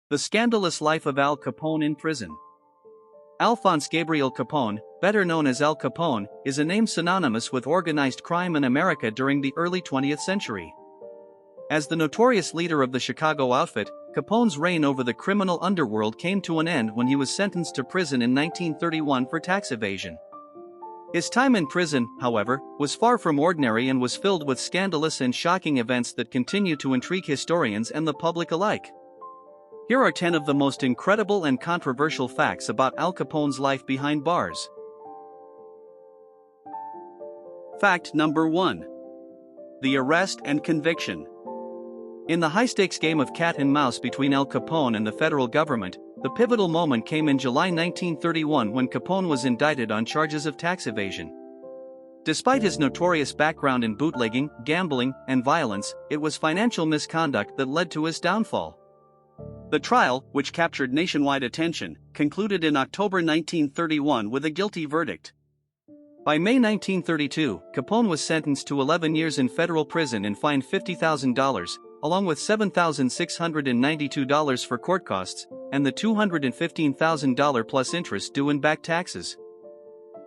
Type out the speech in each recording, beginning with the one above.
The Scandalous Life of Al Capone in Prison. Alphonse Gabriel Capone, better known as Al Capone, is a name synonymous with organized crime in America during the early 20th century. As the notorious leader of the Chicago outfit, Capone's reign over the criminal underworld came to an end when he was sentenced to prison in 1931 for tax evasion. His time in prison, however, was far from ordinary and was filled with scandalous and shocking events that continue to intrigue historians and the public alike. Here are 10 of the most incredible and controversial facts about Al Capone's life behind bars. Fact number 1. The arrest and conviction. In the high-stakes game of cat and mouse between Al Capone and the federal government, the pivotal moment came in July 1931 when Capone was indicted on charges of tax evasion. Despite his notorious background in bootlegging, gambling, and violence, it was financial misconduct that led to his downfall. The trial, which captured nationwide attention, concluded in October 1931 with a guilty verdict. By May 1932, Capone was sentenced to 11 years in federal prison and fined $50,000, along with $7,692 for court costs, and the $215,000 plus interest due in back taxes.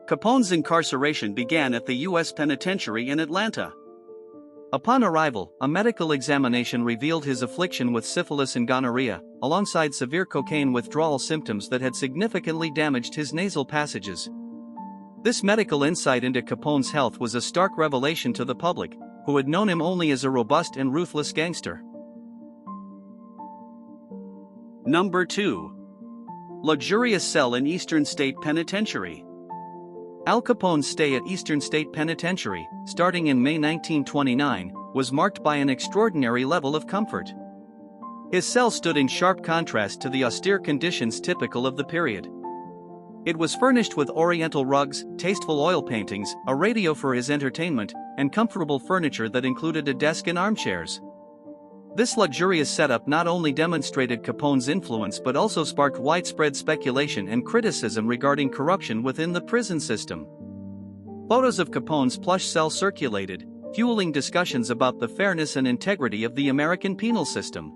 Capone's incarceration began at the U.S. penitentiary in Atlanta. Upon arrival, a medical examination revealed his affliction with syphilis and gonorrhea, alongside severe cocaine withdrawal symptoms that had significantly damaged his nasal passages. This medical insight into Capone's health was a stark revelation to the public, who had known him only as a robust and ruthless gangster. Number 2. Luxurious cell in Eastern State Penitentiary. Al Capone's stay at Eastern State Penitentiary, starting in May 1929, was marked by an extraordinary level of comfort. His cell stood in sharp contrast to the austere conditions typical of the period. It was furnished with oriental rugs, tasteful oil paintings, a radio for his entertainment, and comfortable furniture that included a desk and armchairs. This luxurious setup not only demonstrated Capone's influence but also sparked widespread speculation and criticism regarding corruption within the prison system. Photos of Capone's plush cell circulated, fueling discussions about the fairness and integrity of the American penal system.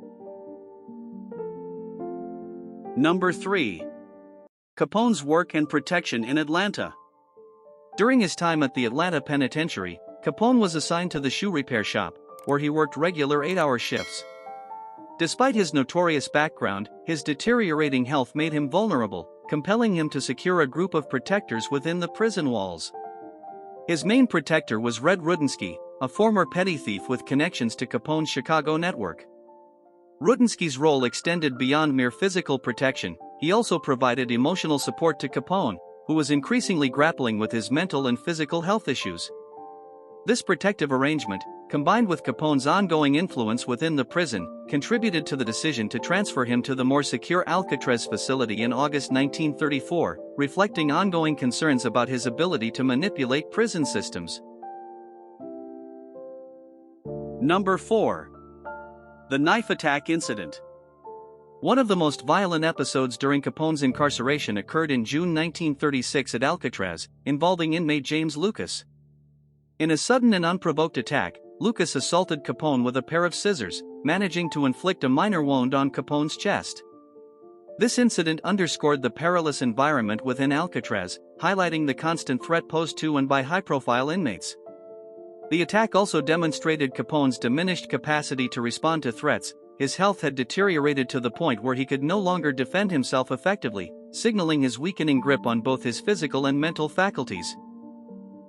Number 3. Capone's work and protection in Atlanta. During his time at the Atlanta Penitentiary, Capone was assigned to the shoe repair shop, where he worked regular 8-hour shifts. Despite his notorious background, his deteriorating health made him vulnerable, compelling him to secure a group of protectors within the prison walls. His main protector was Red Rudensky, a former petty thief with connections to Capone's Chicago network. Rudensky's role extended beyond mere physical protection. He also provided emotional support to Capone, who was increasingly grappling with his mental and physical health issues. This protective arrangement, combined with Capone's ongoing influence within the prison, contributed to the decision to transfer him to the more secure Alcatraz facility in August 1934, reflecting ongoing concerns about his ability to manipulate prison systems. Number 4. The knife attack incident. One of the most violent episodes during Capone's incarceration occurred in June 1936 at Alcatraz, involving inmate James Lucas. In a sudden and unprovoked attack, Lucas assaulted Capone with a pair of scissors, managing to inflict a minor wound on Capone's chest. This incident underscored the perilous environment within Alcatraz, highlighting the constant threat posed to and by high-profile inmates. The attack also demonstrated Capone's diminished capacity to respond to threats. His health had deteriorated to the point where he could no longer defend himself effectively, signaling his weakening grip on both his physical and mental faculties.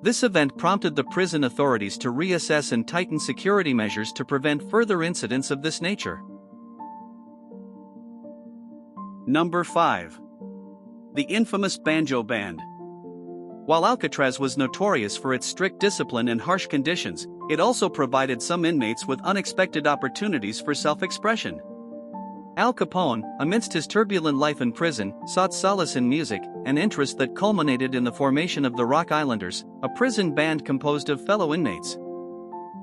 This event prompted the prison authorities to reassess and tighten security measures to prevent further incidents of this nature. Number 5. The infamous Banjo Band. While Alcatraz was notorious for its strict discipline and harsh conditions, it also provided some inmates with unexpected opportunities for self-expression. Al Capone, amidst his turbulent life in prison, sought solace in music, an interest that culminated in the formation of the Rock Islanders, a prison band composed of fellow inmates.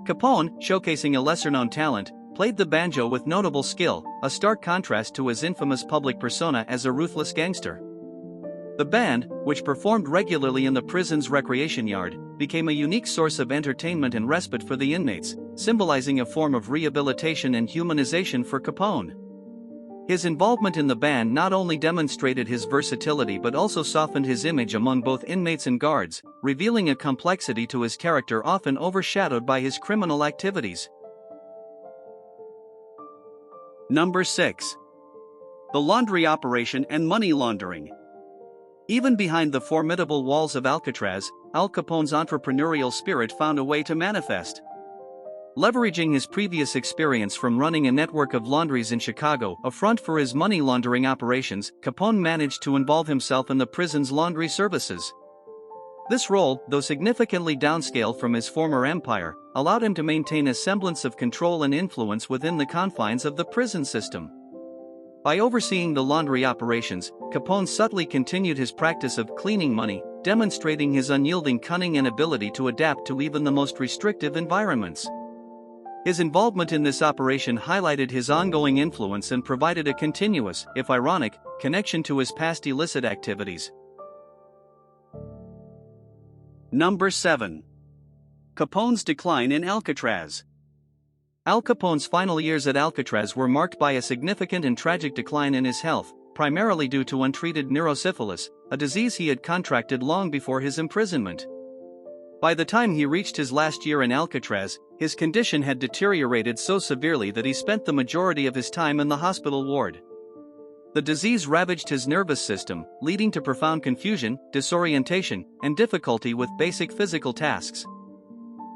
Capone, showcasing a lesser-known talent, played the banjo with notable skill, a stark contrast to his infamous public persona as a ruthless gangster. The band, which performed regularly in the prison's recreation yard, became a unique source of entertainment and respite for the inmates, symbolizing a form of rehabilitation and humanization for Capone. His involvement in the band not only demonstrated his versatility but also softened his image among both inmates and guards, revealing a complexity to his character often overshadowed by his criminal activities. Number 6. The laundry operation and money laundering. Even behind the formidable walls of Alcatraz, Al Capone's entrepreneurial spirit found a way to manifest. Leveraging his previous experience from running a network of laundries in Chicago, a front for his money laundering operations, Capone managed to involve himself in the prison's laundry services. This role, though significantly downscaled from his former empire, allowed him to maintain a semblance of control and influence within the confines of the prison system. By overseeing the laundry operations, Capone subtly continued his practice of cleaning money, demonstrating his unyielding cunning and ability to adapt to even the most restrictive environments. His involvement in this operation highlighted his ongoing influence and provided a continuous, if ironic, connection to his past illicit activities. Number 7. Capone's decline in Alcatraz. Al Capone's final years at Alcatraz were marked by a significant and tragic decline in his health, primarily due to untreated neurosyphilis, a disease he had contracted long before his imprisonment. By the time he reached his last year in Alcatraz, his condition had deteriorated so severely that he spent the majority of his time in the hospital ward. The disease ravaged his nervous system, leading to profound confusion, disorientation, and difficulty with basic physical tasks.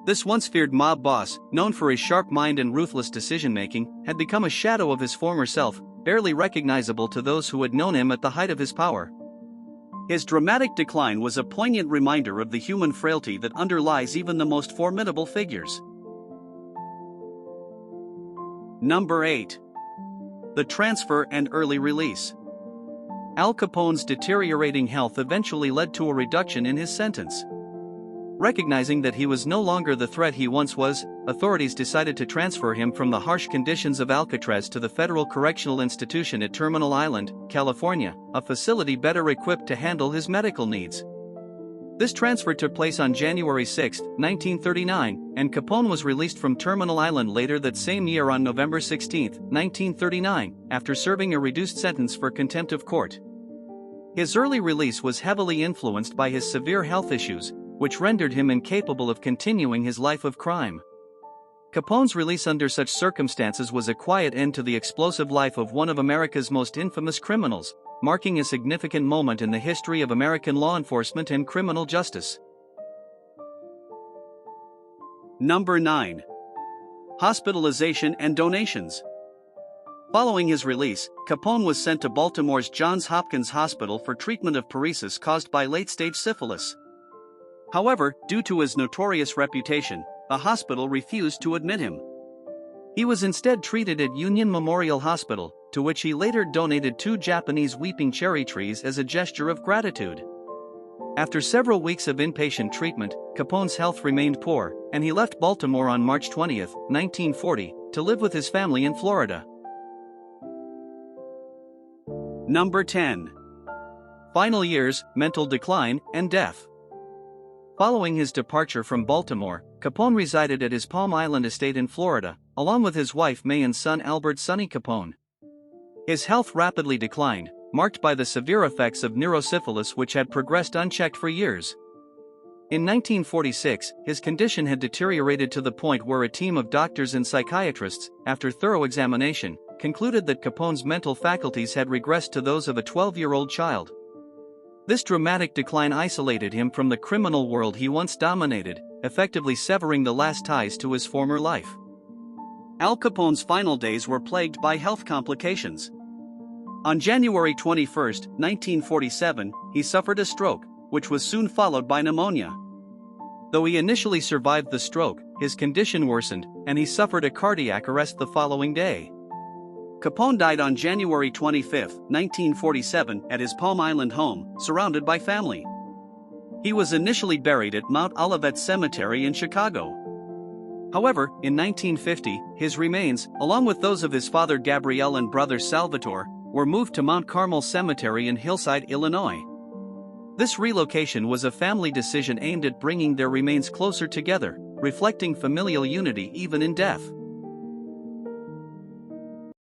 This once feared mob boss, known for his sharp mind and ruthless decision-making, had become a shadow of his former self, barely recognizable to those who had known him at the height of his power. His dramatic decline was a poignant reminder of the human frailty that underlies even the most formidable figures. Number 8. The transfer and early release. Al Capone's deteriorating health eventually led to a reduction in his sentence. Recognizing that he was no longer the threat he once was, authorities decided to transfer him from the harsh conditions of Alcatraz to the Federal Correctional Institution at Terminal Island, California, a facility better equipped to handle his medical needs. This transfer took place on January 6, 1939, and Capone was released from Terminal Island later that same year on November 16, 1939, after serving a reduced sentence for contempt of court. His early release was heavily influenced by his severe health issues, which rendered him incapable of continuing his life of crime. Capone's release under such circumstances was a quiet end to the explosive life of one of America's most infamous criminals, marking a significant moment in the history of American law enforcement and criminal justice. Number 9. Hospitalization and donations. Following his release, Capone was sent to Baltimore's Johns Hopkins Hospital for treatment of paresis caused by late-stage syphilis. However, due to his notorious reputation, the hospital refused to admit him. He was instead treated at Union Memorial Hospital, to which he later donated 2 Japanese weeping cherry trees as a gesture of gratitude. After several weeks of inpatient treatment, Capone's health remained poor, and he left Baltimore on March 20, 1940, to live with his family in Florida. Number 10. Final years, mental decline, and death. Following his departure from Baltimore, Capone resided at his Palm Island estate in Florida, along with his wife May and son Albert "Sonny" Capone. His health rapidly declined, marked by the severe effects of neurosyphilis which had progressed unchecked for years. In 1946, his condition had deteriorated to the point where a team of doctors and psychiatrists, after thorough examination, concluded that Capone's mental faculties had regressed to those of a 12-year-old child. This dramatic decline isolated him from the criminal world he once dominated, effectively severing the last ties to his former life. Al Capone's final days were plagued by health complications. On January 21, 1947, he suffered a stroke, which was soon followed by pneumonia. Though he initially survived the stroke, his condition worsened, and he suffered a cardiac arrest the following day. Capone died on January 25, 1947, at his Palm Island home, surrounded by family. He was initially buried at Mount Olivet Cemetery in Chicago. However, in 1950, his remains, along with those of his father Gabriel and brother Salvatore, were moved to Mount Carmel Cemetery in Hillside, Illinois. This relocation was a family decision aimed at bringing their remains closer together, reflecting familial unity even in death.